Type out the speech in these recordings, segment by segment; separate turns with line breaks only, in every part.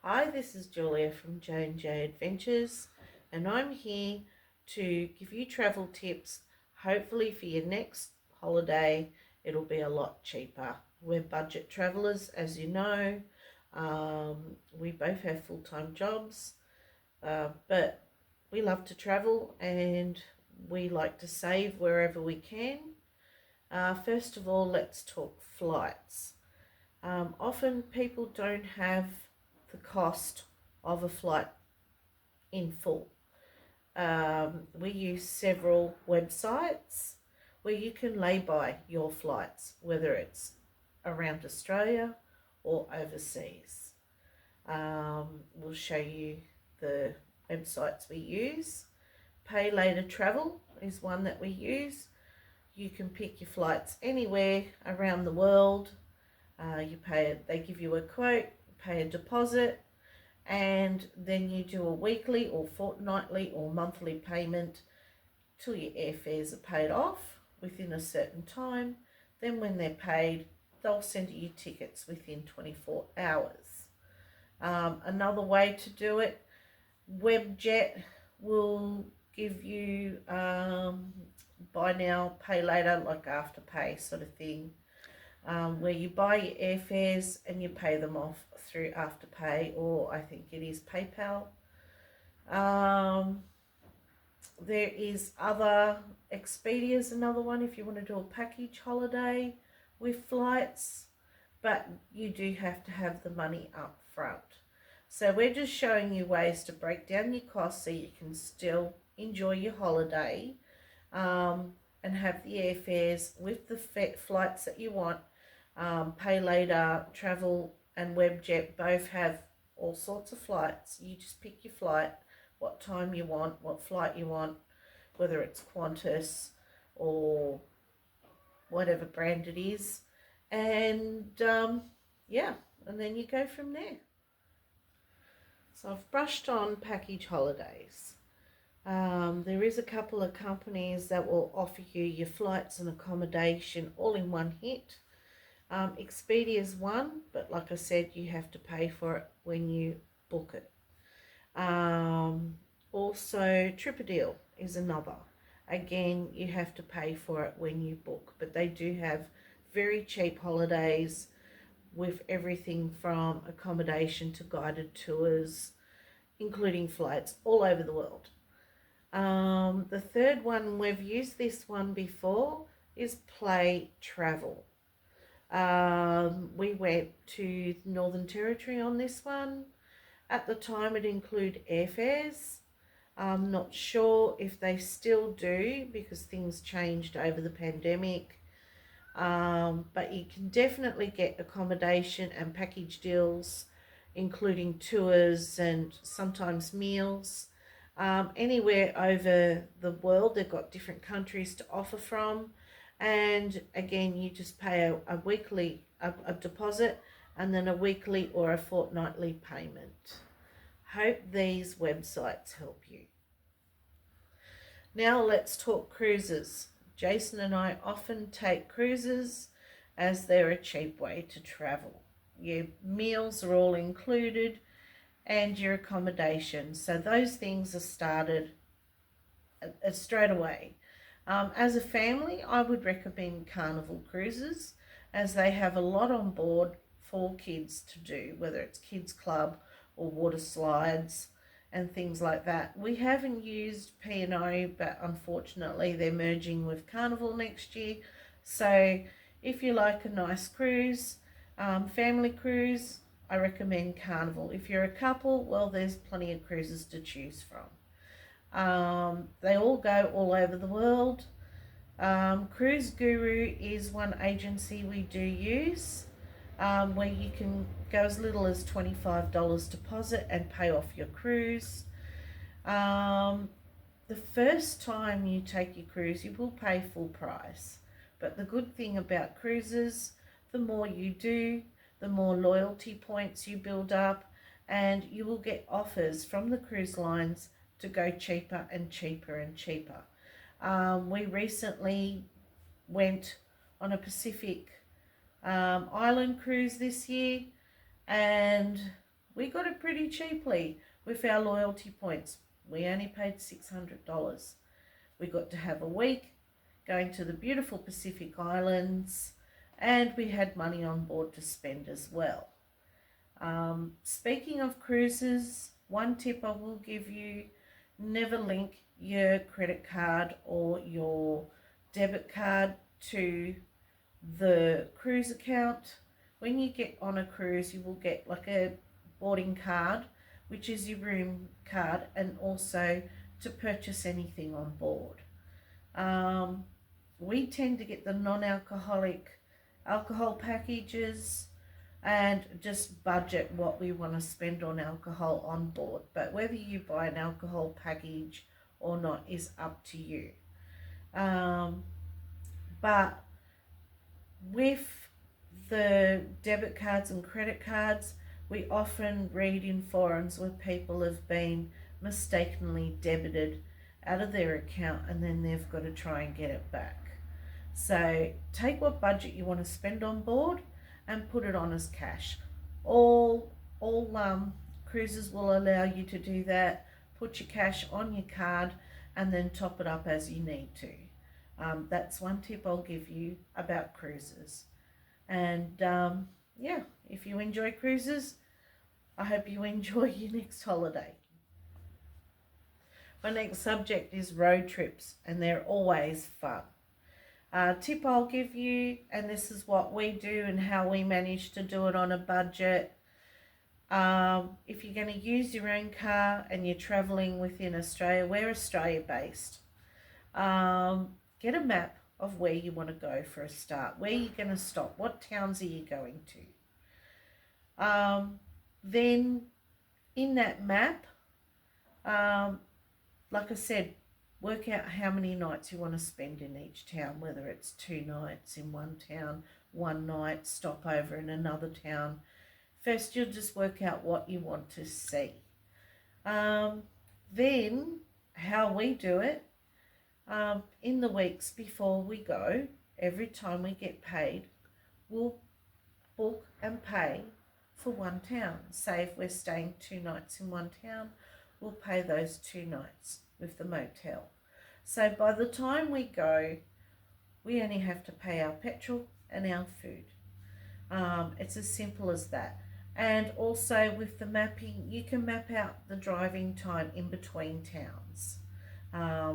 Hi, this is Julia from J&J Adventures, and I'm here to give you travel tips. Hopefully for your next holiday, it'll be a lot cheaper. We're budget travelers, as you know. We both have full-time jobs, but we love to travel and we like to save wherever we can. First of all, let's talk flights. Often people don't have the cost of a flight in full. We use several websites where you can lay by your flights, whether it's around Australia or overseas. We'll show you the websites we use. Pay Later Travel is one that we use. You can pick your flights anywhere around the world. They give you a quote, pay a deposit, and then you do a weekly or fortnightly or monthly payment till your airfares are paid off within a certain time. Then when they're paid, they'll send you tickets within 24 hours. Another way to do it, Webjet will give you buy now, pay later, like Afterpay sort of thing. Where you buy your airfares and you pay them off through Afterpay, or I think it is PayPal. There is other, Expedia's another one if you want to do a package holiday with flights, but you do have to have the money up front. So we're just showing you ways to break down your costs so you can still enjoy your holiday, and have the airfares with the flights that you want. Pay Later Travel and Webjet both have all sorts of flights. You just pick your flight, what time you want, what flight you want, whether it's Qantas or whatever brand it is, and yeah, and then you go from there. So I've brushed on package holidays. There is a couple of companies that will offer you your flights and accommodation all in one hit. Expedia is one, but like I said, you have to pay for it when you book it. Also, TripADeal is another. Again, you have to pay for it when you book, but they do have very cheap holidays with everything from accommodation to guided tours, including flights all over the world. The third one, we've used this one before, is Play Travel. We went to Northern Territory on this one. At the time, it included airfares. I'm not sure if they still do because things changed over the pandemic. But you can definitely get accommodation and package deals, including tours and sometimes meals. Anywhere over the world, they've got different countries to offer from. And again, you just pay a weekly a deposit and then a weekly or a fortnightly payment. Hope these websites help you. Now let's talk cruises. Jason and I often take cruises as they're a cheap way to travel. Your meals are all included and your accommodation. So those things are started straight away. As a family, I would recommend Carnival Cruises as they have a lot on board for kids to do, whether it's kids club or water slides and things like that. We haven't used P&O, but unfortunately they're merging with Carnival next year. So if you like a nice cruise, family cruise, I recommend Carnival. If you're a couple, well, there's plenty of cruises to choose from. They all go all over the world. Cruise Guru is one agency we do use, where you can go as little as $25 deposit and pay off your cruise. The first time you take your cruise, you will pay full price. But the good thing about cruises, the more you do, the more loyalty points you build up, and you will get offers from the cruise lines to go cheaper and cheaper and cheaper. We recently went on a Pacific Island cruise this year, and We got it pretty cheaply with our loyalty points. We only paid $600. We got to have a week going to the beautiful Pacific Islands, and we had money on board to spend as well. Speaking of cruises, one tip I will give you, never link your credit card or your debit card to the cruise account. When you get on a cruise, you will get like a boarding card, which is your room card, and also to purchase anything on board. We tend to get the non-alcoholic alcohol packages and just budget what we want to spend on alcohol on board. But whether you buy an alcohol package or not is up to you. But with the debit cards and credit cards, we often read in forums where people have been mistakenly debited out of their account and then they've got to try and get it back. So take what budget you want to spend on board and put it on as cash. All cruises will allow you to do that. Put your cash on your card and then top it up as you need to. That's one tip I'll give you about cruises. And yeah, if you enjoy cruises, I hope you enjoy your next holiday. My next subject is road trips, and they're always fun. Tip I'll give you, and this is what we do and how we manage to do it on a budget. If you're going to use your own car and you're travelling within Australia, we're Australia based. Get a map of where you want to go for a start, where you're going to stop, what towns are you going to. Then in that map, like I said, work out how many nights you want to spend in each town, whether it's 2 nights in one town, 1 night, stop over in another town. First, you'll just work out what you want to see. Then, how we do it, in the weeks before we go, every time we get paid, we'll book and pay for one town. Say if we're staying 2 nights in one town, we'll pay those 2 nights with the motel. So by the time we go, we only have to pay our petrol and our food. It's as simple as that. And also with the mapping, you can map out the driving time in between towns.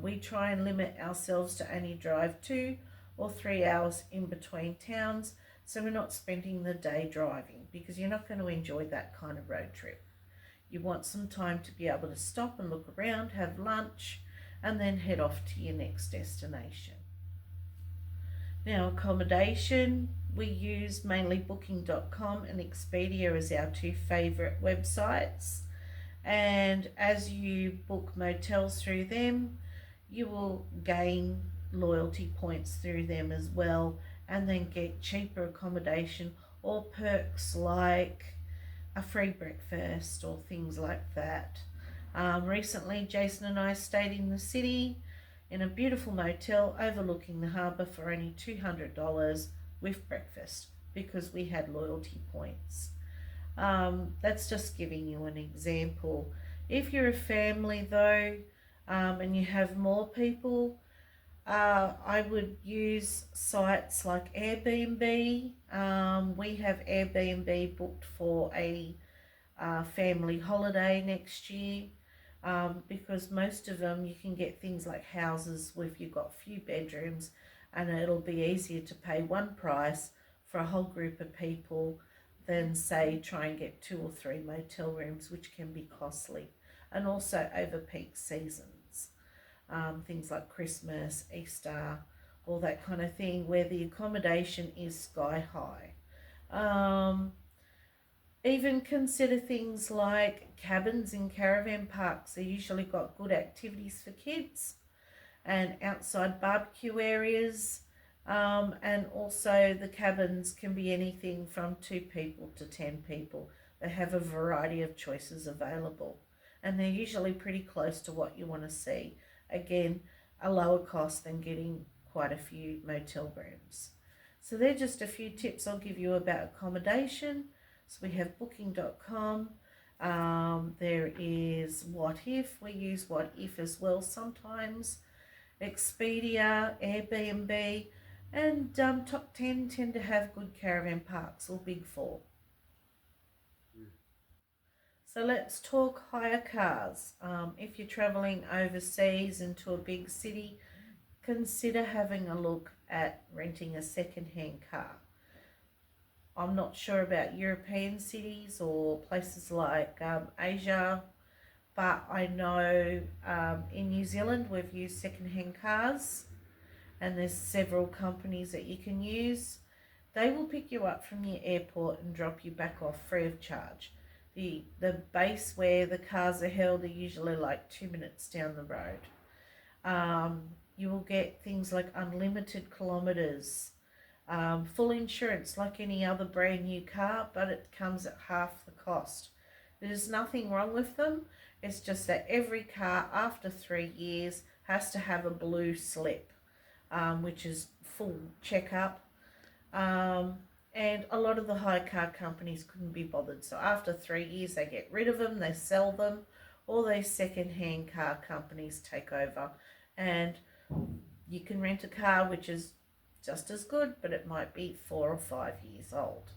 We try and limit ourselves to only drive 2 or 3 hours in between towns, so we're not spending the day driving, because you're not going to enjoy that kind of road trip. You want some time to be able to stop and look around, have lunch, and then head off to your next destination. Now, accommodation, we use mainly Booking.com and Expedia as our 2 favourite websites. And as you book motels through them, you will gain loyalty points through them as well, and then get cheaper accommodation or perks like a free breakfast or things like that. Recently, Jason and I stayed in the city in a beautiful motel overlooking the harbour for only $200 with breakfast because we had loyalty points. That's just giving you an example. If you're a family though, and you have more people, I would use sites like Airbnb. We have Airbnb booked for a family holiday next year, because most of them you can get things like houses with you've got few bedrooms, and it'll be easier to pay one price for a whole group of people than say try and get 2 or 3 motel rooms, which can be costly, and also over peak seasons, things like Christmas, Easter, all that kind of thing, where the accommodation is sky high. Even consider things like cabins in caravan parks. They usually got good activities for kids and outside barbecue areas. And also the cabins can be anything from 2 people to 10 people. They have a variety of choices available, and they're usually pretty close to what you want to see. Again, a lower cost than getting quite a few motel rooms. So they're just a few tips I'll give you about accommodation. So we have Booking.com, There is What If. We use What If as well sometimes. Expedia, Airbnb, and Top 10 tend to have good caravan parks, or Big Four. So let's talk hire cars. If you're traveling overseas into a big city, consider having a look at renting a second-hand car. I'm not sure about European cities or places like Asia, but I know in New Zealand we've used second-hand cars, and there's several companies that you can use. They will pick you up from the airport and drop you back off free of charge. The base where the cars are held are usually like 2 minutes down the road. You will get things like unlimited kilometres, full insurance like any other brand new car, but it comes at half the cost. There's nothing wrong with them. It's just that every car after 3 years has to have a blue slip, which is full checkup. And a lot of the hire car companies couldn't be bothered. So after 3 years, they get rid of them, they sell them, or these second-hand car companies take over. And you can rent a car which is just as good, but it might be 4 or 5 years old.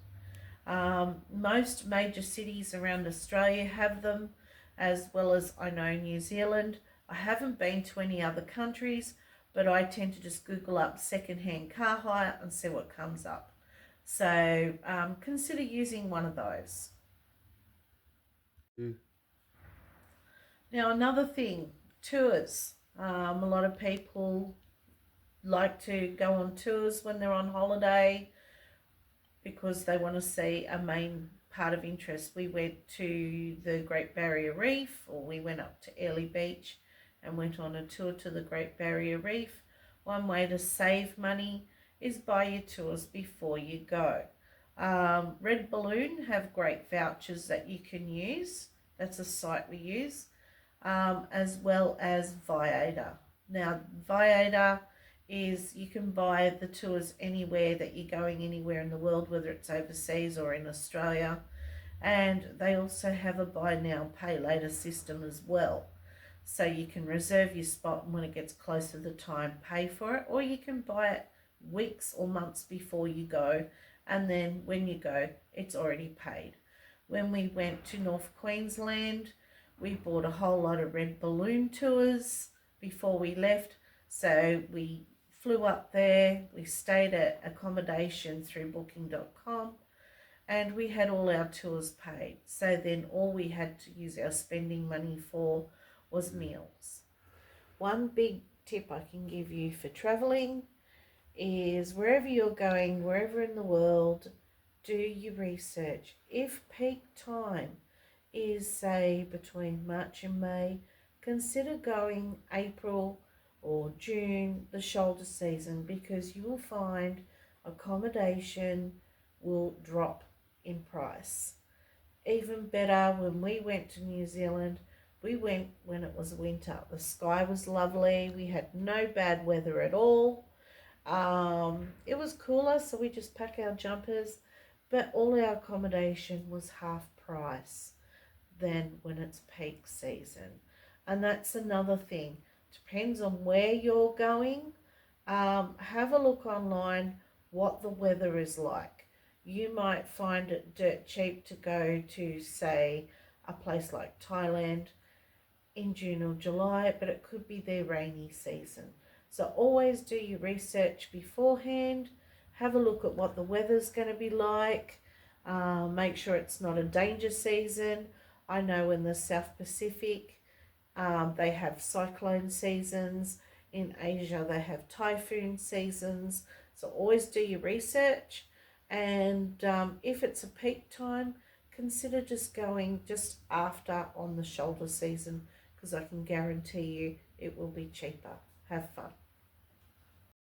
Most major cities around Australia have them, as well as I know New Zealand. I haven't been to any other countries, but I tend to just Google up second-hand car hire and see what comes up. So consider using one of those. Now, another thing, tours. A lot of people like to go on tours when they're on holiday because they want to see a main part of interest. We went to the Great Barrier Reef, or we went up to Airlie Beach and went on a tour to the Great Barrier Reef. One way to save money is buy your tours before you go. Red Balloon have great vouchers that you can use. That's a site we use, as well as Viator. Now, Viator is you can buy the tours anywhere that you're going, anywhere in the world, whether it's overseas or in Australia. And they also have a buy now, pay later system as well. So you can reserve your spot, and when it gets close to the time, pay for it, or you can buy it weeks or months before you go, and then when you go, it's already paid. When we went to North Queensland, we bought a whole lot of Red Balloon tours before we left. So we flew up there, we stayed at accommodation through booking.com, and we had all our tours paid. So then all we had to use our spending money for was meals. One big tip I can give you for traveling is wherever you're going, wherever in the world, do your research. If peak time is, say, between March and May, consider going April or June, the shoulder season, because you will find accommodation will drop in price. Even better, when we went to New Zealand, we went when it was winter. The sky was lovely. We had no bad weather at all. It was cooler, so we just pack our jumpers, but all our accommodation was half price than when it's peak season. And that's another thing. Depends on where you're going. Have a look online what the weather is like. You might find it dirt cheap to go to, say, a place like Thailand in June or July, but it could be their rainy season. So always do your research beforehand. Have a look at what the weather's going to be like. Make sure it's not a danger season. I know in the South Pacific, they have cyclone seasons. In Asia, they have typhoon seasons. So always do your research. And if it's a peak time, consider just going just after on the shoulder season, because I can guarantee you it will be cheaper. Have fun.